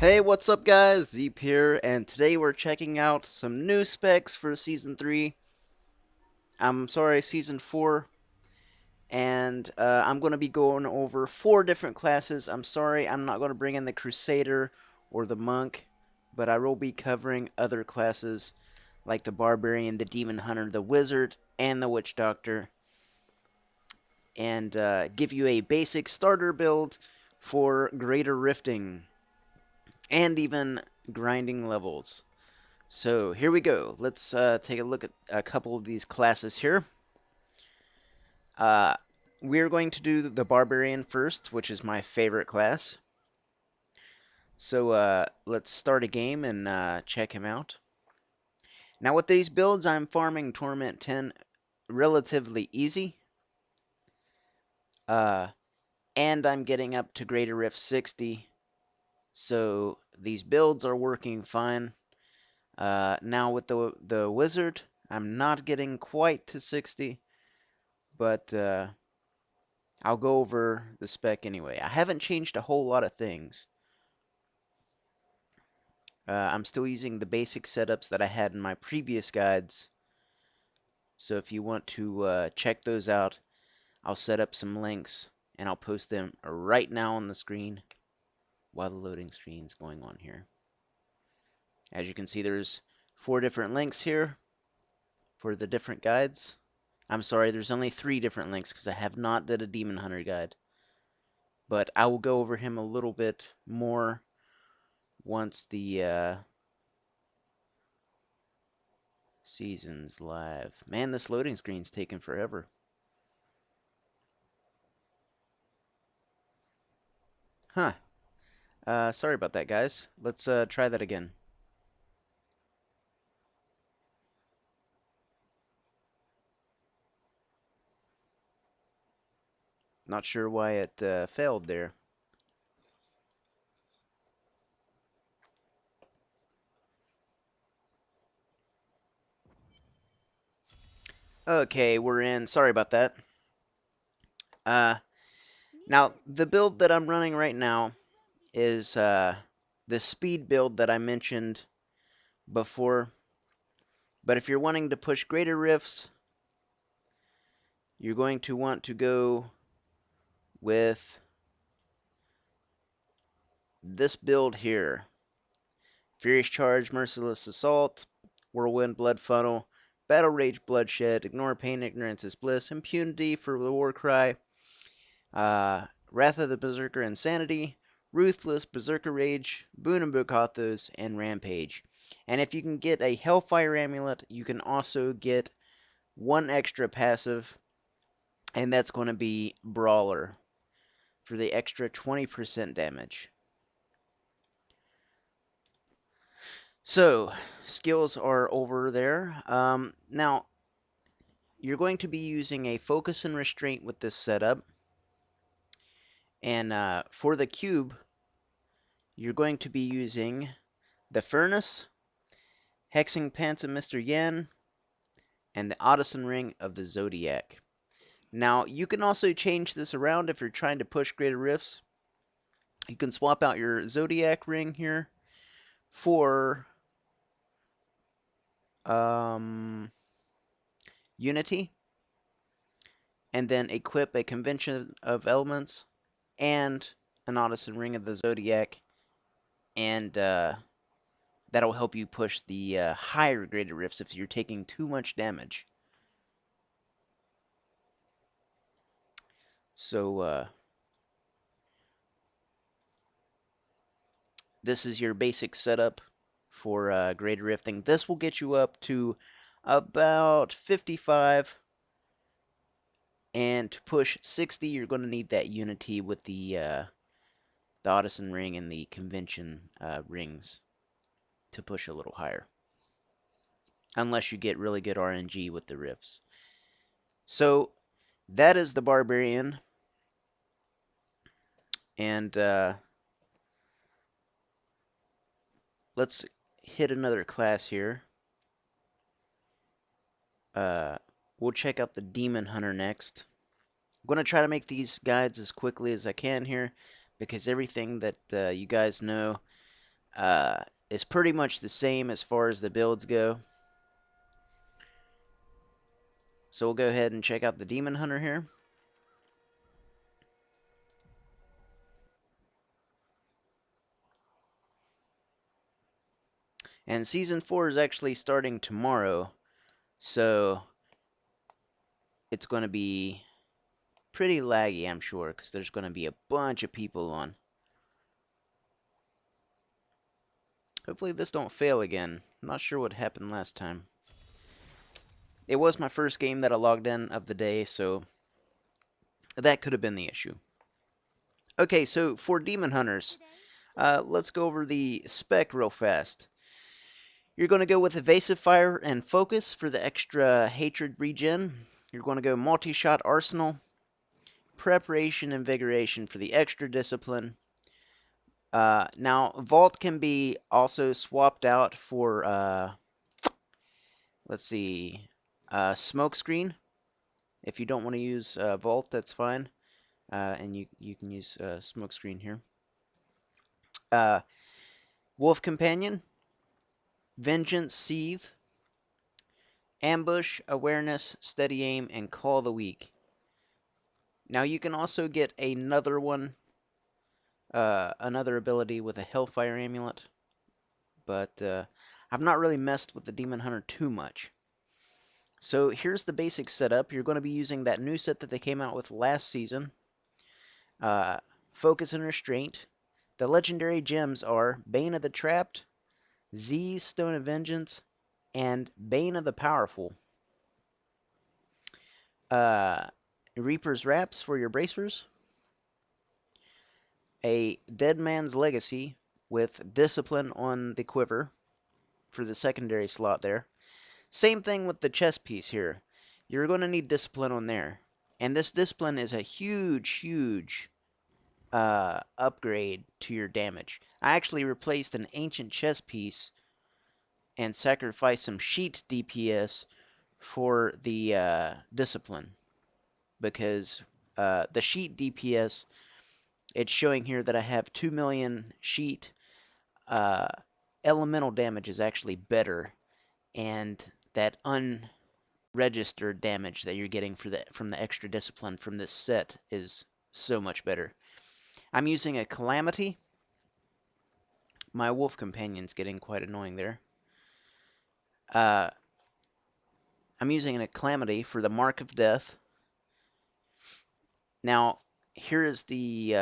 Hey, what's up guys? Zeep here, and today we're checking out some new specs for Season 3. Season 4. And I'm going to be going over 4 different classes. I'm sorry, I'm not going to bring in the Crusader or the Monk, but I will be covering other classes like the Barbarian, the Demon Hunter, the Wizard, and the Witch Doctor. And give you a basic starter build for Greater Rifting and even grinding levels. So here we go. Let's take a look at a couple of these classes here. We're going to do the Barbarian first, which is my favorite class. So let's start a game and check him out. Now with these builds, I'm farming Torment 10 relatively easy. And I'm getting up to Greater Rift 60. So these builds are working fine. Now with the Wizard, I'm not getting quite to 60. But I'll go over the spec anyway. I haven't changed a whole lot of things. I'm still using the basic setups that I had in my previous guides. So if you want to check those out, I'll set up some links and I'll post them right now on the screen while the loading screen's going on here. As you can see, there's 4 different links here for the different guides. I'm sorry, there's only 3 different links because I have not did a Demon Hunter guide. But I will go over him a little bit more once the season's live. Man, this loading screen's taking forever. Huh. Sorry about that, guys. Let's try that again. Not sure why it failed there. Okay, we're in. Sorry about that. Now, the build that I'm running right now is the speed build that I mentioned before. But if you're wanting to push greater rifts, you're going to want to go with this build here. Furious Charge, Merciless Assault, Whirlwind Blood Funnel, Battle Rage Bloodshed, Ignore Pain, Ignorance is Bliss, Impunity for the War Cry, Wrath of the Berserker Insanity, Ruthless, Berserker Rage, Boon and Bokathos, and Rampage. And if you can get a Hellfire Amulet, you can also get one extra passive, and that's going to be Brawler for the extra 20% damage. So, skills are over there. Now, you're going to be using a focus and restraint with this setup. And for the cube, you're going to be using the Furnace, Hexing Pants of Mr. Yen, and the Odison Ring of the Zodiac. Now, you can also change this around if you're trying to push greater rifts. You can swap out your Zodiac ring here for Unity, and then equip a Convention of Elements and an Odison Ring of the Zodiac, and that'll help you push the higher graded rifts if you're taking too much damage. So this is your basic setup for graded rifting. This will get you up to about 55. And to push 60, you're going to need that Unity with the Odison ring and the Convention rings to push a little higher. Unless you get really good RNG with the rifts. So, that is the Barbarian. And let's hit another class here. We'll check out the Demon Hunter next. I'm going to try to make these guides as quickly as I can here, because everything that you guys know is pretty much the same as far as the builds go. So we'll go ahead and check out the Demon Hunter here. And Season 4 is actually starting tomorrow, so it's going to be pretty laggy, I'm sure, because there's going to be a bunch of people on. Hopefully this don't fail again. I'm not sure what happened last time. It was my first game that I logged in of the day, so that could have been the issue. Okay, so for Demon Hunters, let's go over the spec real fast. You're going to go with Evasive Fire and Focus for the extra Hatred regen. You're going to go Multi-Shot Arsenal, Preparation, Invigoration for the extra Discipline. Now, Vault can be also swapped out for, let's see, Smokescreen. If you don't want to use Vault, that's fine. And you can use Smokescreen here. Wolf Companion, Vengeance Sieve, Ambush, Awareness, Steady Aim, and Call the Weak. Now you can also get another one, another ability with a Hellfire Amulet, but I've not really messed with the Demon Hunter too much. So here's the basic setup. You're going to be using that new set that they came out with last season. Focus and Restraint. The legendary gems are Bane of the Trapped, Z's Stone of Vengeance, and Bane of the Powerful. Reaper's Wraps for your bracers. A Dead Man's Legacy with Discipline on the quiver for the secondary slot there. Same thing with the chest piece here. You're going to need Discipline on there. And this Discipline is a huge upgrade to your damage. I actually replaced an ancient chest piece and sacrificed some sheet DPS for the Discipline. Because the sheet DPS, it's showing here that I have 2 million sheet. Elemental damage is actually better, and that unregistered damage that you're getting from the extra Discipline from this set is so much better. I'm using a Calamity. My Wolf Companion's getting quite annoying there. I'm using a Calamity for the Mark of Death. Now, here is the,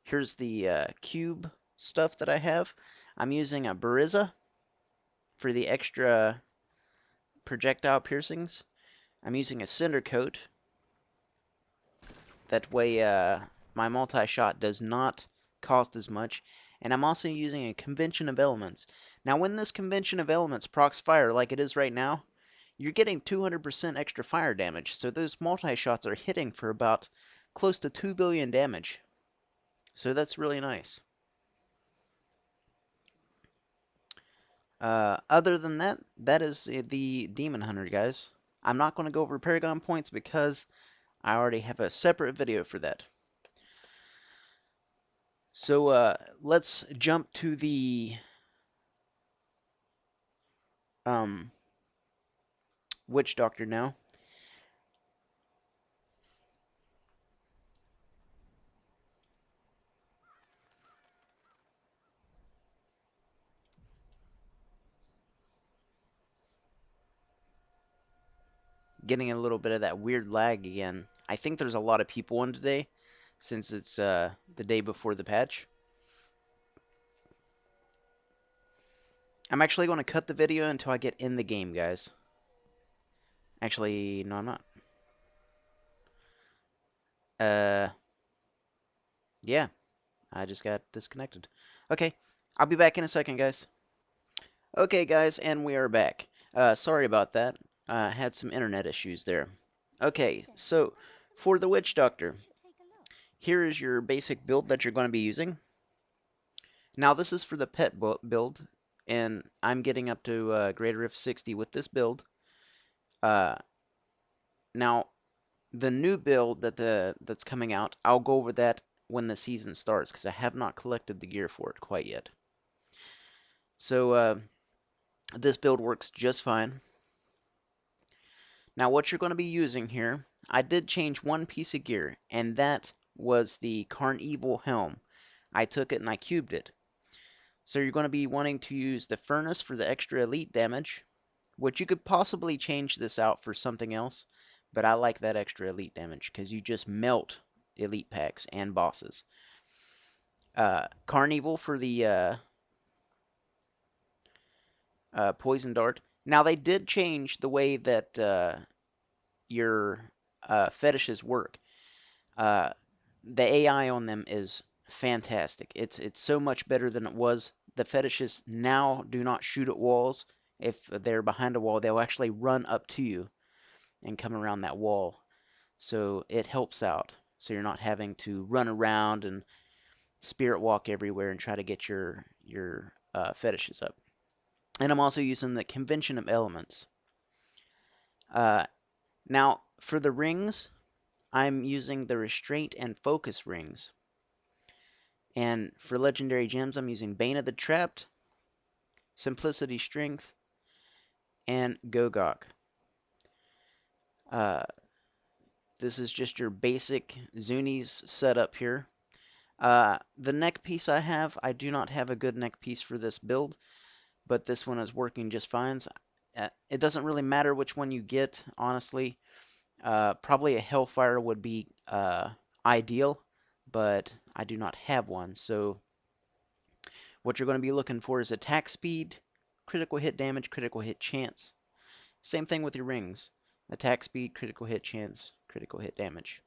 here's the cube stuff that I have. I'm using a Bariza for the extra projectile piercings. I'm using a Cinder Coat. That way, my multi-shot does not cost as much. And I'm also using a Convention of Elements. Now, when this Convention of Elements procs fire like it is right now, you're getting 200% extra fire damage. So those multi-shots are hitting for about close to 2 billion damage. So that's really nice. Other than that, that is the Demon Hunter, guys. I'm not going to go over Paragon points because I already have a separate video for that. So let's jump to the Witch Doctor now. Getting a little bit of that weird lag again. I think there's a lot of people on today since it's the day before the patch. I'm actually going to cut the video until I get in the game, guys. Actually, no, I'm not. Yeah, I just got disconnected. Okay, I'll be back in a second, guys. Okay, guys, and we are back. Sorry about that. I had some internet issues there. Okay, so for the Witch Doctor, here is your basic build that you're going to be using. Now, this is for the pet build, and I'm getting up to greater of 60 with this build. Now, the new build that's coming out, I'll go over that when the season starts, because I have not collected the gear for it quite yet. So this build works just fine. Now what you're going to be using here, I did change one piece of gear, and that was the Carnival helm. I took it and I cubed it. So you're going to be wanting to use the furnace for the extra elite damage, which you could possibly change this out for something else, but I like that extra elite damage because you just melt elite packs and bosses. Carnival for the poison dart. Now they did change the way that your fetishes work. Uh, the AI on them is fantastic. It's so much better than it was. The fetishes now do not shoot at walls. If they're behind a wall, they'll actually run up to you and come around that wall. So it helps out. So you're not having to run around and spirit walk everywhere and try to get your fetishes up. And I'm also using the convention of elements. Now for the rings, I'm using the restraint and focus rings. And for legendary gems, I'm using Bane of the Trapped, Simplicity Strength, and Gogok. This is just your basic Zuni's setup here. The neck piece I do not have a good neck piece for this build, but this one is working just fine. So, it doesn't really matter which one you get, honestly. Probably a Hellfire would be ideal, but I do not have one, so what you're going to be looking for is attack speed, critical hit damage, critical hit chance. Same thing with your rings. Attack speed, critical hit chance, critical hit damage.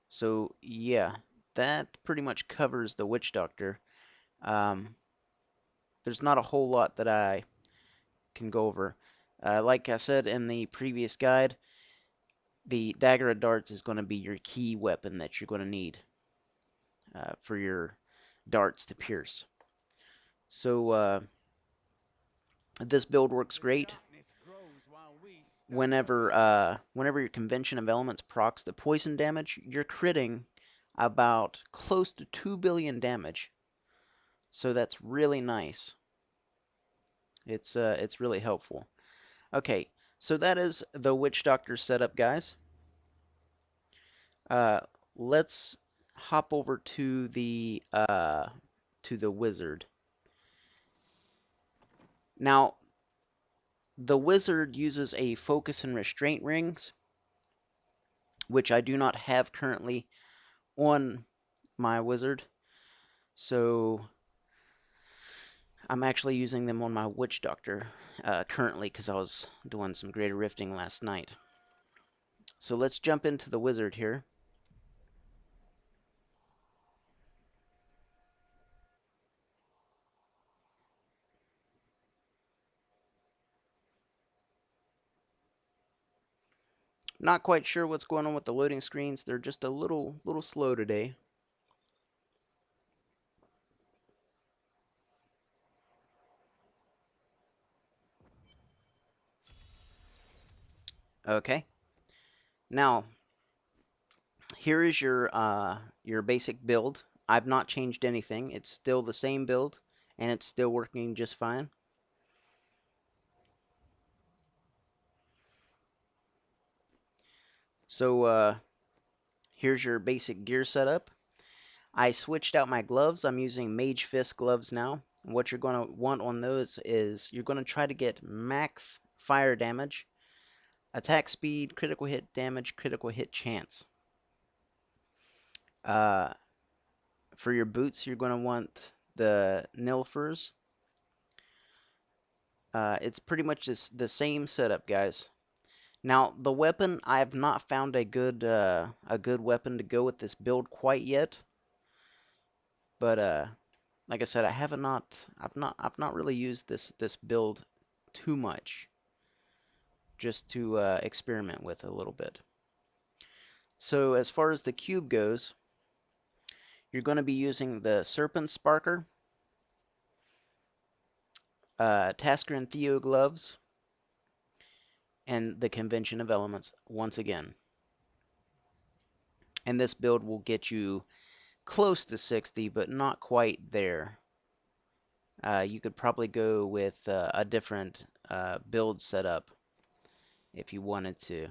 So yeah, that pretty much covers the Witch Doctor. There's not a whole lot that I can go over. Like I said in the previous guide, the Dagger of Darts is going to be your key weapon that you're going to need for your darts to pierce. So this build works great. Whenever your convention of elements procs the poison damage, you're critting about close to 2 billion damage. So that's really nice. It's really helpful. Okay, so that is the Witch Doctor setup, guys. Let's hop over to the wizard. Now, the wizard uses a focus and restraint rings, which I do not have currently on my wizard. So I'm actually using them on my Witch Doctor currently because I was doing some greater rifting last night. So let's jump into the wizard here. Not quite sure what's going on with the loading screens. They're just a little slow today. Okay. Now, here is your basic build. I've not changed anything. It's still the same build, and it's still working just fine. So here's your basic gear setup. I switched out my gloves. I'm using Mage Fist gloves now. And what you're going to want on those is you're going to try to get max fire damage, attack speed, critical hit damage, critical hit chance. For your boots, you're going to want the Nilfers. It's pretty much the same setup, guys. Now, the weapon, I have not found a good weapon to go with this build quite yet. But like I said, I've not really used this build too much, just to experiment with a little bit. So as far as the cube goes, you're going to be using the Serpent Sparker, Tasker and Theo gloves, and the convention of elements once again. And this build will get you close to 60, but not quite there. You could probably go with a different build setup if you wanted to.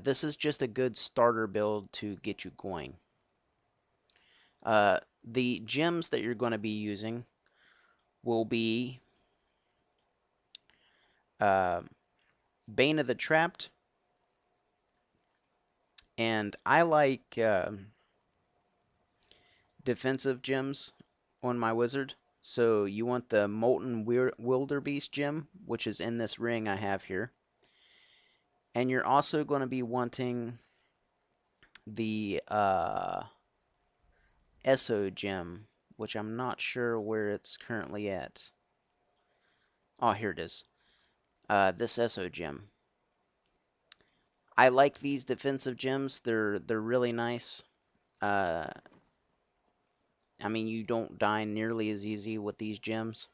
This is just a good starter build to get you going. The gems that you're going to be using will be Bane of the Trapped, and I like defensive gems on my wizard. So you want the Molten Wildebeest gem, which is in this ring I have here. And you're also going to be wanting the Esso gem, which I'm not sure where it's currently at. Oh, here it is. This Esso gem. I like these defensive gems. They're really nice. I mean, you don't die nearly as easy with these gems.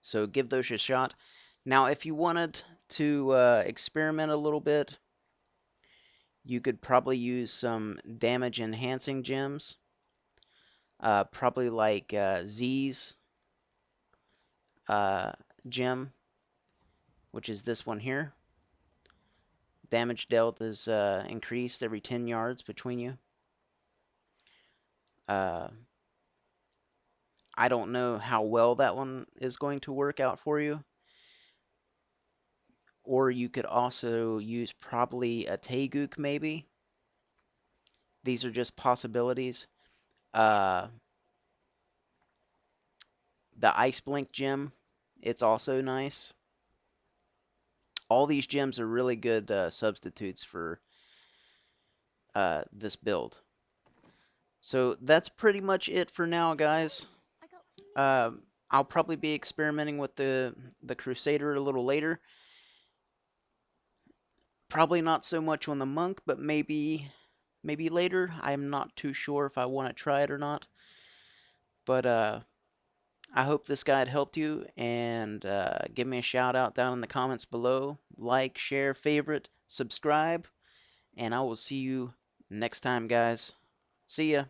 So give those a shot. Now, if you wanted to experiment a little bit, you could probably use some damage enhancing gems. Probably like Z's gem, which is this one here. Damage dealt is increased every 10 yards between you. I don't know how well that one is going to work out for you. Or you could also use probably a Taeguk maybe. These are just possibilities. The Ice Blink gem, it's also nice. All these gems are really good substitutes for this build. So that's pretty much it for now, guys. I'll probably be experimenting with the Crusader a little later. Probably not so much on the Monk, but maybe later. I'm not too sure if I want to try it or not. But I hope this guide helped you, and give me a shout out down in the comments below. Like, share, favorite, subscribe, and I will see you next time, guys. See ya.